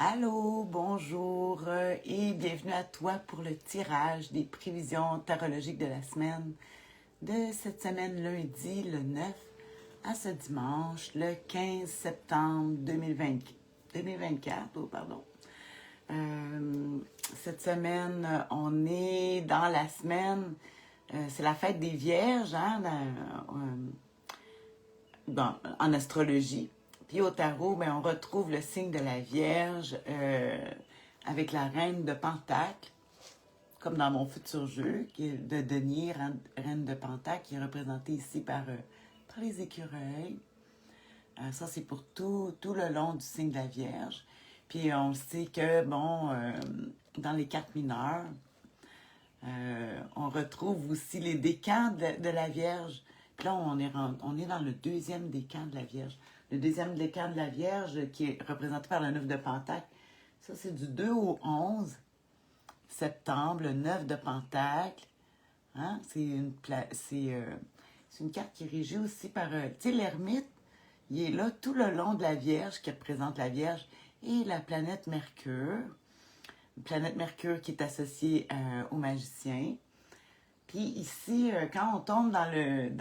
Allô, bonjour et bienvenue à toi pour le tirage des prévisions tarologiques de la semaine, de cette semaine lundi le 9 à ce dimanche le 15 septembre 2024. Oh, pardon. Cette semaine, on est dans la semaine, c'est la fête des Vierges hein, en astrologie. Puis au tarot, ben, on retrouve le signe de la Vierge avec la reine de Pentacle, comme dans mon futur jeu, qui est de Denier, reine de Pentacle, qui est représentée ici par les écureuils. Ça, c'est pour tout le long du signe de la Vierge. Puis on sait que, bon, dans les cartes mineures, on retrouve aussi les décans de la Vierge. Puis là, on est dans le deuxième décan de la Vierge. Le deuxième décan de la Vierge, qui est représenté par le 9 de Pentacle, ça, c'est du 2 au 11 septembre, le 9 de Pentacle. Hein? C'est une carte qui est régie aussi par... tu sais, l'ermite, il est là tout le long de la Vierge, qui représente la Vierge, et la planète Mercure. Planète Mercure qui est associée au magicien. Puis ici, quand on tombe dans le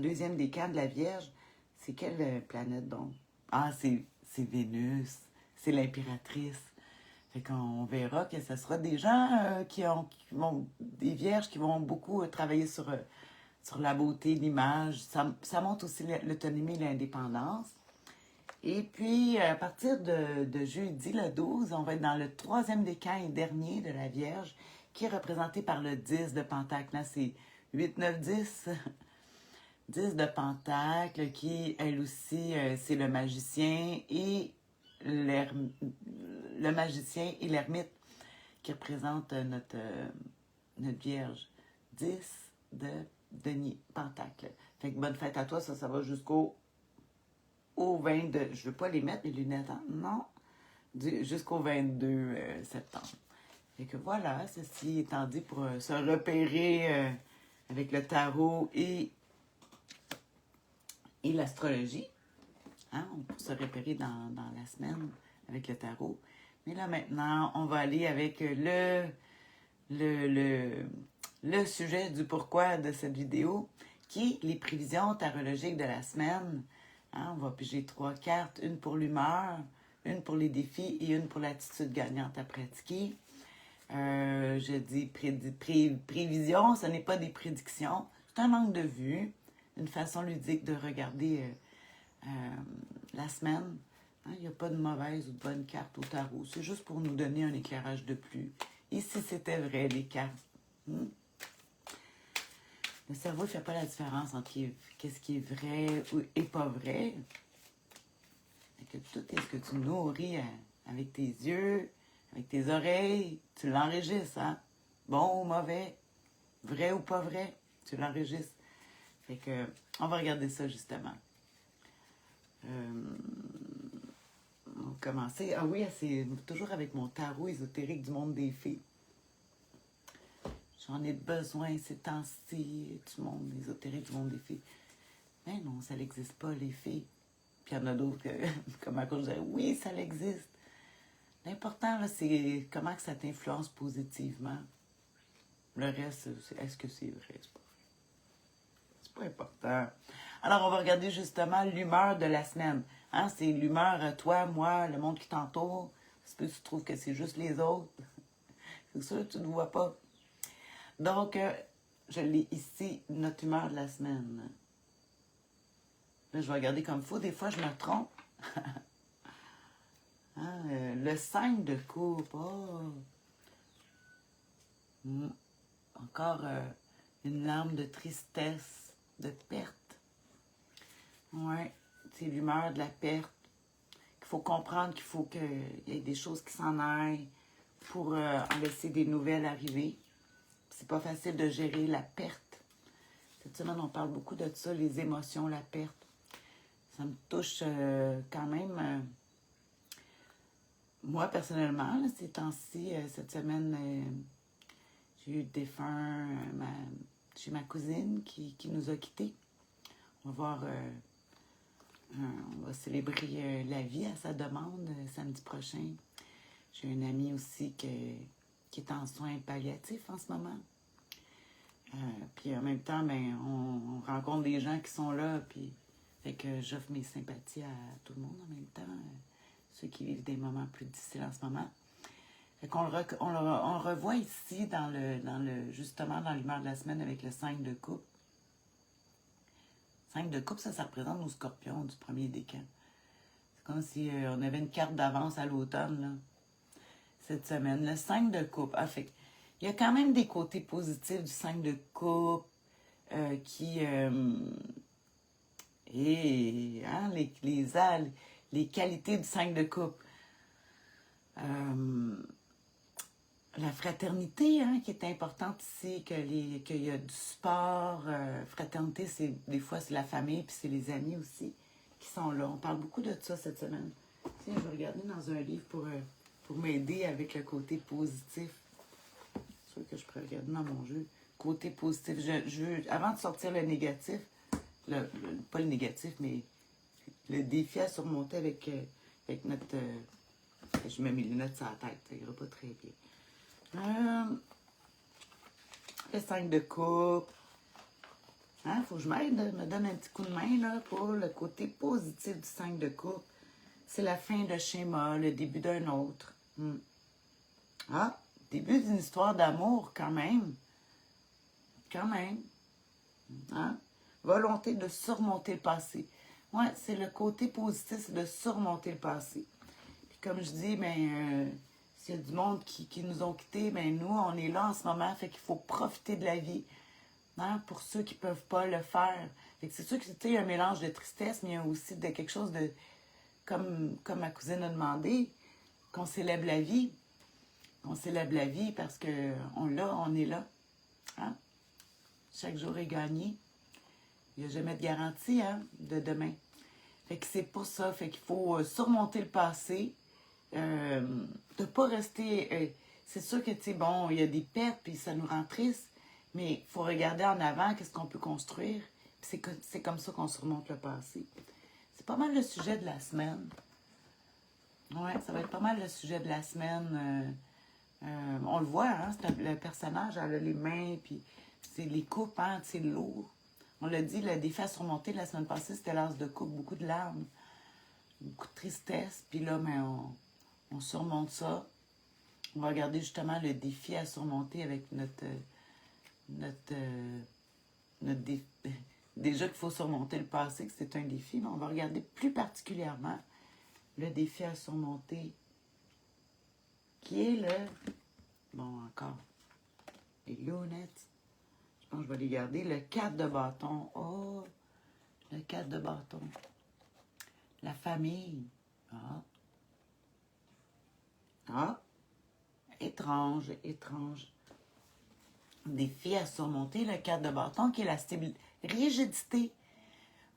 deuxième décan de la Vierge, c'est quelle planète donc? Ah, c'est Vénus, c'est l'impératrice. Fait qu'on verra que ce sera des gens des Vierges qui vont beaucoup travailler sur la beauté, l'image. Ça montre aussi l'autonomie et l'indépendance. Et puis, à partir de jeudi, le 12, on va être dans le troisième décan et dernier de la Vierge, qui est représenté par le 10 de Pentacle. Là, c'est 8, 9, 10. 10 de Pentacle, qui, elle aussi, c'est le magicien et l'ermite qui représente notre Vierge. 10 de Denier, Pentacle. Fait que bonne fête à toi, ça va jusqu'au 22. Je ne veux pas les mettre, les lunettes, hein? Non. Jusqu'au 22 septembre. Fait que voilà, ceci étant dit pour se repérer avec le tarot et l'astrologie. Hein? On peut se repérer dans la semaine avec le tarot. Mais là maintenant, on va aller avec le sujet du pourquoi de cette vidéo, qui est les prévisions tarologiques de la semaine. Hein? On va piger 3 cartes, une pour l'humeur, une pour les défis et une pour l'attitude gagnante à pratiquer. Je dis prévision, ce n'est pas des prédictions, c'est un angle de vue, une façon ludique de regarder la semaine. Hein, il n'y a pas de mauvaise ou de bonne carte au tarot, c'est juste pour nous donner un éclairage de plus. Et si c'était vrai, les cartes? Le cerveau ne fait pas la différence entre qu'est-ce qui est vrai et pas vrai. Que tout est ce que tu nourris avec tes yeux, avec tes oreilles, tu l'enregistres, hein? Bon ou mauvais, vrai ou pas vrai, tu l'enregistres. Fait que, on va regarder ça justement. On va commencer. Ah oui, c'est toujours avec mon tarot ésotérique du monde des fées. J'en ai besoin ces temps-ci, du monde ésotérique du monde des fées. Mais non, ça n'existe pas, les fées. Puis il y en a d'autres comme à cause je dirais, oui, ça existe. L'important, là, c'est comment que ça t'influence positivement. Le reste, est-ce que c'est vrai? C'est pas vrai. C'est pas important. Alors, on va regarder justement l'humeur de la semaine. Hein? C'est l'humeur, toi, moi, le monde qui t'entoure. Est-ce que tu trouves que c'est juste les autres? C'est sûr, tu ne vois pas. Donc, je l'ai ici, notre humeur de la semaine. Là, je vais regarder comme il faut. Des fois, je me trompe. Hein, le 5 de coupe. Oh. Encore une larme de tristesse, de perte. Ouais, c'est l'humeur de la perte. Il faut comprendre qu'il faut qu'il y ait des choses qui s'en aillent pour en laisser des nouvelles arriver. C'est pas facile de gérer la perte. Cette semaine, on parle beaucoup de ça, les émotions, la perte. Ça me touche quand même. Moi, personnellement, là, ces temps-ci, cette semaine, j'ai eu le défunt chez ma cousine qui nous a quittés. On va va célébrer la vie à sa demande samedi prochain. J'ai un ami aussi qui est en soins palliatifs en ce moment. Puis en même temps, ben, on rencontre des gens qui sont là, puis fait que j'offre mes sympathies à tout le monde en même temps, ceux qui vivent des moments plus difficiles en ce moment. Fait qu'on on revoit ici justement dans l'humeur de la semaine avec le 5 de coupe. 5 de coupe, ça représente nos scorpions du premier décan. C'est comme si on avait une carte d'avance à l'automne, là, cette semaine. Le 5 de coupe. Ah, fait il y a quand même des côtés positifs du 5 de coupe et hein, les qualités du 5 de coupe. La fraternité, hein, qui est importante ici, qu'il y a du sport. Fraternité, des fois, c'est la famille, puis c'est les amis aussi qui sont là. On parle beaucoup de ça cette semaine. Tiens, je vais regarder dans un livre pour m'aider avec le côté positif. C'est sûr que je pourrais regarder dans mon jeu. Côté positif. Avant de sortir le négatif, pas le négatif, mais le défi à surmonter avec notre... je mets mes lunettes sur la tête, ça ira pas très bien. Le 5 de coupe. Hein, faut que je me donne un petit coup de main là, pour le côté positif du 5 de coupe. C'est la fin de schéma, le début d'un autre. Ah, début d'une histoire d'amour quand même. Quand même. Hein? Volonté de surmonter le passé. Ouais, c'est le côté positif, c'est de surmonter le passé. Puis comme je dis, s'il y a du monde qui nous ont quittés, nous, on est là en ce moment, fait qu'il faut profiter de la vie. Hein, pour ceux qui ne peuvent pas le faire. Fait que c'est sûr que il y a un mélange de tristesse, mais il y a aussi de quelque chose de, comme ma cousine a demandé, qu'on célèbre la vie. On célèbre la vie parce on est là. Hein? Chaque jour est gagné. Il n'y a jamais de garantie de demain. Fait que c'est pour ça. Fait qu'il faut surmonter le passé. De ne pas rester... c'est sûr que, bon, il y a des pertes, puis ça nous rend triste, mais il faut regarder en avant qu'est-ce qu'on peut construire. C'est comme ça qu'on surmonte le passé. C'est pas mal le sujet de la semaine. Ouais, ça va être pas mal le sujet de la semaine. On le voit, hein, le personnage, elle a les mains, puis c'est les coupes, hein, c'est lourd. On l'a dit, le défi à surmonter la semaine passée, c'était l'as de coupe, beaucoup de larmes, beaucoup de tristesse. Puis là, on surmonte ça. On va regarder justement le défi à surmonter avec notre défi. Déjà qu'il faut surmonter le passé, que c'est un défi, mais on va regarder plus particulièrement le défi à surmonter, qui est bon, encore, les lunettes. Je pense que je vais les garder. Le 4 de bâton. Oh, le 4 de bâton. La famille. Ah. Ah. Étrange, étrange. Défi à surmonter, le 4 de bâton, qui est la rigidité.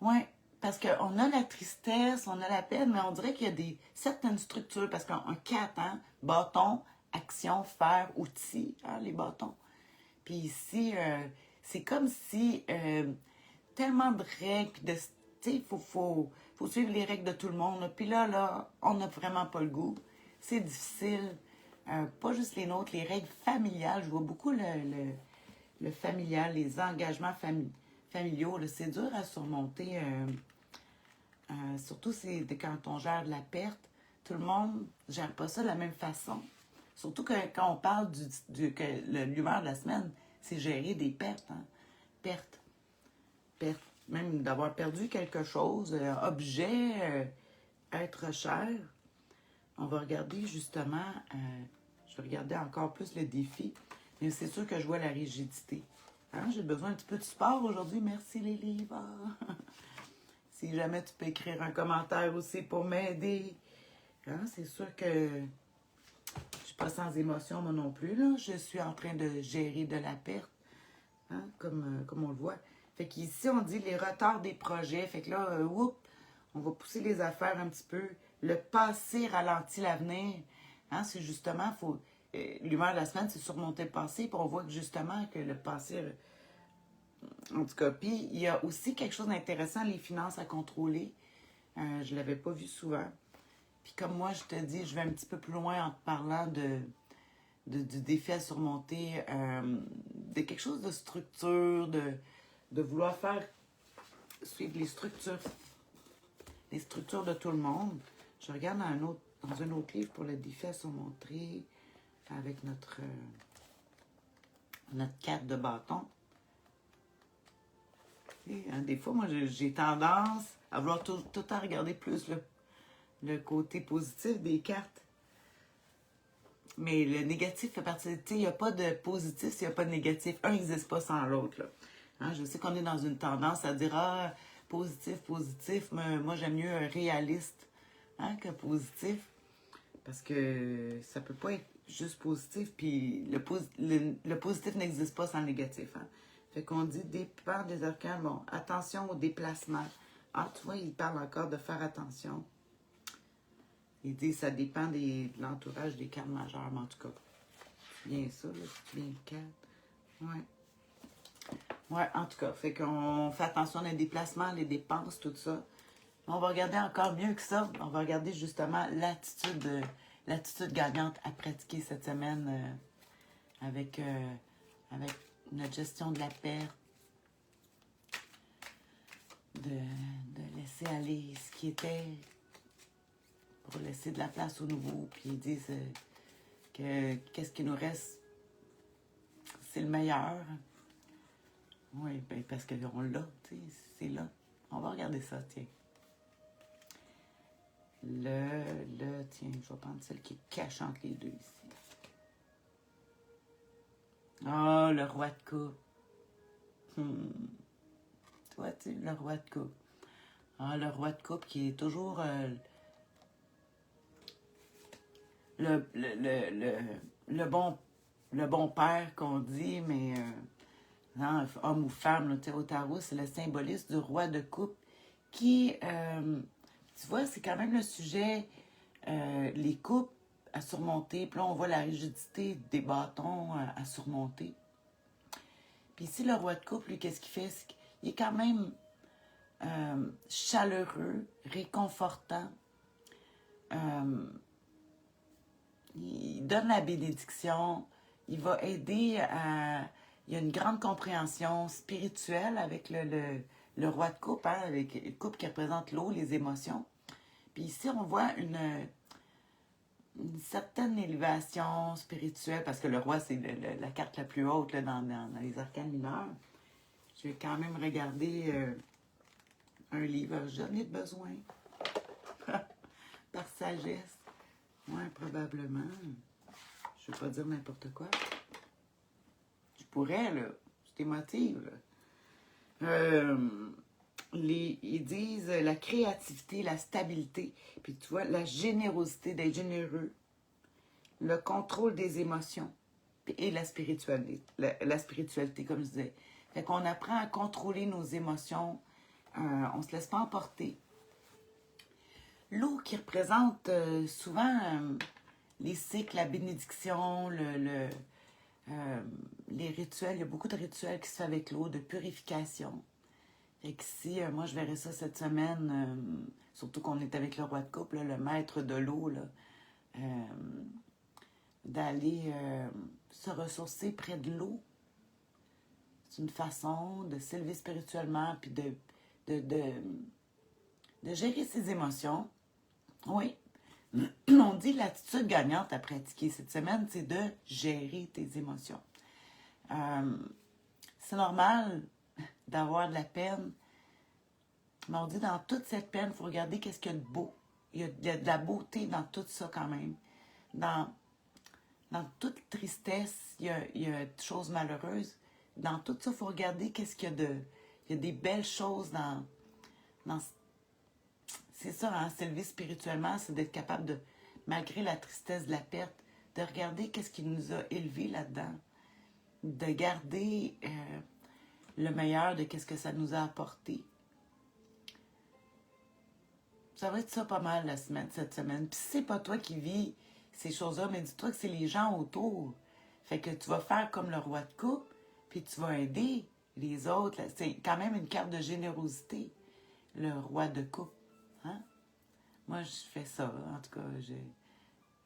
Oui, parce qu'on a la tristesse, on a la peine, mais on dirait qu'il y a certaines structures, parce qu'un 4, hein, bâton, action, faire, outil, hein, les bâtons. Puis ici, c'est comme si tellement de règles, puis tu sais, il faut suivre les règles de tout le monde. Là. Puis là, on n'a vraiment pas le goût. C'est difficile. Pas juste les nôtres, les règles familiales. Je vois beaucoup le familial, les engagements familiaux. C'est dur à surmonter. Surtout quand on gère de la perte. Tout le monde ne gère pas ça de la même façon. Surtout que quand on parle que l'humeur de la semaine, c'est gérer des pertes. Hein? Pertes. Même d'avoir perdu quelque chose, objet, être cher. On va regarder justement, je vais regarder encore plus le défi, mais c'est sûr que je vois la rigidité. Hein? J'ai besoin un petit peu de support aujourd'hui. Merci les livres. Si jamais tu peux écrire un commentaire aussi pour m'aider. Hein? C'est sûr que je suis pas sans émotion moi non plus. Là. Je suis en train de gérer de la perte, hein? Comme on le voit. Fait qu'ici, on dit les retards des projets. Fait que là, on va pousser les affaires un petit peu. Le passé ralentit l'avenir. Hein? C'est justement, l'humeur de la semaine, c'est surmonter le passé. Puis on voit que justement que le passé... En tout cas, puis il y a aussi quelque chose d'intéressant, les finances à contrôler. Je ne l'avais pas vu souvent. Puis comme moi, je te dis, je vais un petit peu plus loin en te parlant du défi à surmonter, de quelque chose de structure, de vouloir suivre les structures de tout le monde. Je regarde dans un autre livre pour le défi à surmonter avec notre carte de bâton. Et, des fois, moi, j'ai tendance à vouloir tout le temps regarder plus le côté positif des cartes. Mais le négatif fait partie. Tu sais, il n'y a pas de positif s'il n'y a pas de négatif. Un n'existe pas sans l'autre. Hein, je sais qu'on est dans une tendance à dire ah, positif, mais moi j'aime mieux réaliste que positif. Parce que ça peut pas être juste positif. Puis le positif n'existe pas sans le négatif. Hein. Fait qu'on dit dépend des arcanes. Bon, attention au déplacement. Ah, tu vois, il parle encore de faire attention. Il dit ça dépend de l'entourage des cartes majeures, mais en tout cas, c'est bien ça, là, c'est bien 4. Ouais. Ouais, en tout cas, fait qu'on fait attention aux déplacements, les dépenses, tout ça. On va regarder encore mieux que ça. On va regarder justement l'attitude gagnante à pratiquer cette semaine avec notre gestion de la perte, de laisser aller ce qui était pour laisser de la place au nouveau. Puis ils disent que qu'est-ce qui nous reste, c'est le meilleur. Oui, ben parce qu'on l'a, tu sais, c'est là. On va regarder ça, tiens. Tiens, je vais prendre celle qui est cachée entre les deux ici. Ah, le roi de coupe. Toi, tu sais, le roi de coupe. Ah, le roi de coupe qui est toujours le bon père qu'on dit, mais non, homme ou femme, là, au tarot, c'est le symbolisme du roi de coupe qui, tu vois, c'est quand même le sujet, les coupes à surmonter. Puis là, on voit la rigidité des bâtons à surmonter. Puis ici, le roi de coupe, lui, qu'est-ce qu'il fait? Il est quand même chaleureux, réconfortant. Il donne la bénédiction. Il va aider à... Il y a une grande compréhension spirituelle avec le roi de coupe, hein, avec une coupe qui représente l'eau, les émotions. Puis ici, on voit une certaine élévation spirituelle, parce que le roi, c'est la carte la plus haute là, dans les arcanes mineurs. Je vais quand même regarder un livre. J'en ai besoin. Par sagesse. Oui, probablement. Je ne veux pas dire n'importe quoi. Je pourrais, là. Je t'émotive. Ils disent la créativité, la stabilité, puis tu vois, la générosité, d'être généreux, le contrôle des émotions et la spiritualité, la spiritualité, comme je disais. Fait qu'on apprend à contrôler nos émotions, on ne se laisse pas emporter. L'eau qui représente souvent les cycles, la bénédiction, les rituels. Il y a beaucoup de rituels qui se font avec l'eau, de purification. Fait qu'ici, moi, je verrai ça cette semaine, surtout qu'on est avec le roi de coupe, là, le maître de l'eau, d'aller se ressourcer près de l'eau. C'est une façon de s'élever spirituellement, puis de gérer ses émotions. Oui. On dit l'attitude gagnante à pratiquer cette semaine, c'est de gérer tes émotions. C'est normal d'avoir de la peine, mais on dit dans toute cette peine, il faut regarder qu'est-ce qu'il y a de beau. Il y a de la beauté dans tout ça quand même. Dans toute tristesse, il y a des choses malheureuses. Dans tout ça, il faut regarder qu'est-ce qu'il y a de... Il y a des belles choses dans c'est ça, hein, s'élever spirituellement, c'est d'être capable de, malgré la tristesse de la perte, de regarder qu'est-ce qui nous a élevés là-dedans, de garder le meilleur de qu'est-ce que ça nous a apporté. Ça va être ça pas mal cette semaine. Puis si c'est pas toi qui vis ces choses-là, mais dis-toi que c'est les gens autour. Fait que tu vas faire comme le roi de coupe, puis tu vas aider les autres. C'est quand même une carte de générosité, le roi de coupe. Hein? moi, je fais ça. En tout cas,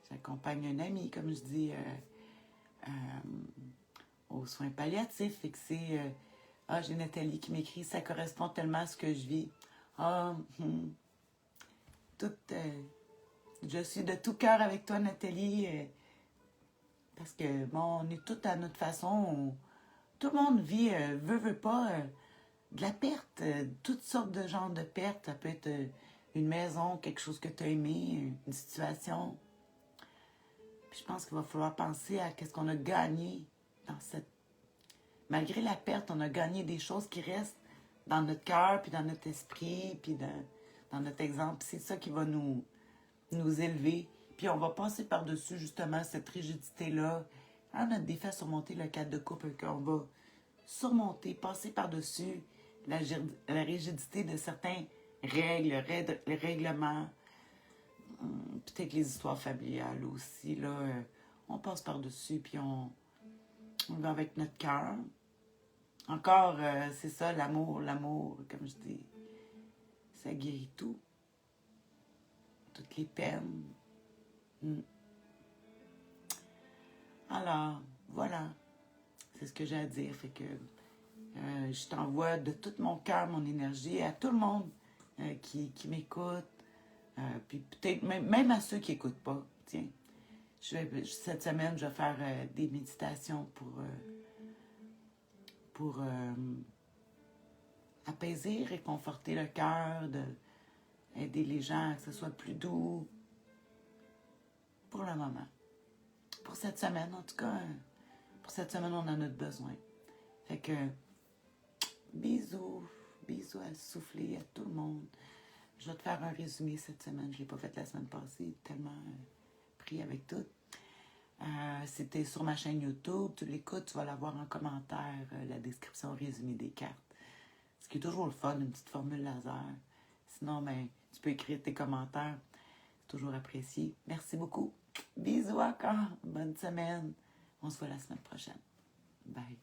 j'accompagne un ami, comme je dis, aux soins palliatifs. Fait que c'est... j'ai Nathalie qui m'écrit, ça correspond tellement à ce que je vis. Tout, je suis de tout cœur avec toi, Nathalie, parce que, bon, on est tous à notre façon. Tout le monde vit, veut pas, de la perte, toutes sortes de genres de pertes. Ça peut être une maison, quelque chose que tu as aimé, une situation. Puis je pense qu'il va falloir penser à qu'est-ce qu'on a gagné dans cette... Malgré la perte, on a gagné des choses qui restent dans notre cœur, puis dans notre esprit, puis dans notre exemple. C'est ça qui va nous élever. Puis on va passer par-dessus, justement, cette rigidité-là. Quand on a des faits à surmonter le cadre de couple, qu'on va surmonter, passer par-dessus la rigidité de certains règlements, peut-être les histoires familiales aussi, là. On passe par-dessus, puis on va avec notre cœur. Encore, c'est ça, l'amour, comme je dis, ça guérit tout. Toutes les peines. Alors, voilà. C'est ce que j'ai à dire. Fait que je t'envoie de tout mon cœur, mon énergie à tout le monde qui m'écoute. Puis peut-être même à ceux qui n'écoutent pas. Tiens, cette semaine, je vais faire des méditations pour apaiser, réconforter le cœur, aider les gens à que ce soit plus doux pour le moment. Pour cette semaine, en tout cas, pour cette semaine, on en a besoin. Fait que, bisous à souffler à tout le monde. Je vais te faire un résumé cette semaine. Je ne l'ai pas fait la semaine passée, tellement pris avec tout. C'était sur ma chaîne YouTube. Tu l'écoutes, tu vas l'avoir en commentaire, la description résumée des cartes. Ce qui est toujours le fun, une petite formule laser. Sinon, ben, tu peux écrire tes commentaires. C'est toujours apprécié. Merci beaucoup. Bisous encore. Bonne semaine. On se voit la semaine prochaine. Bye.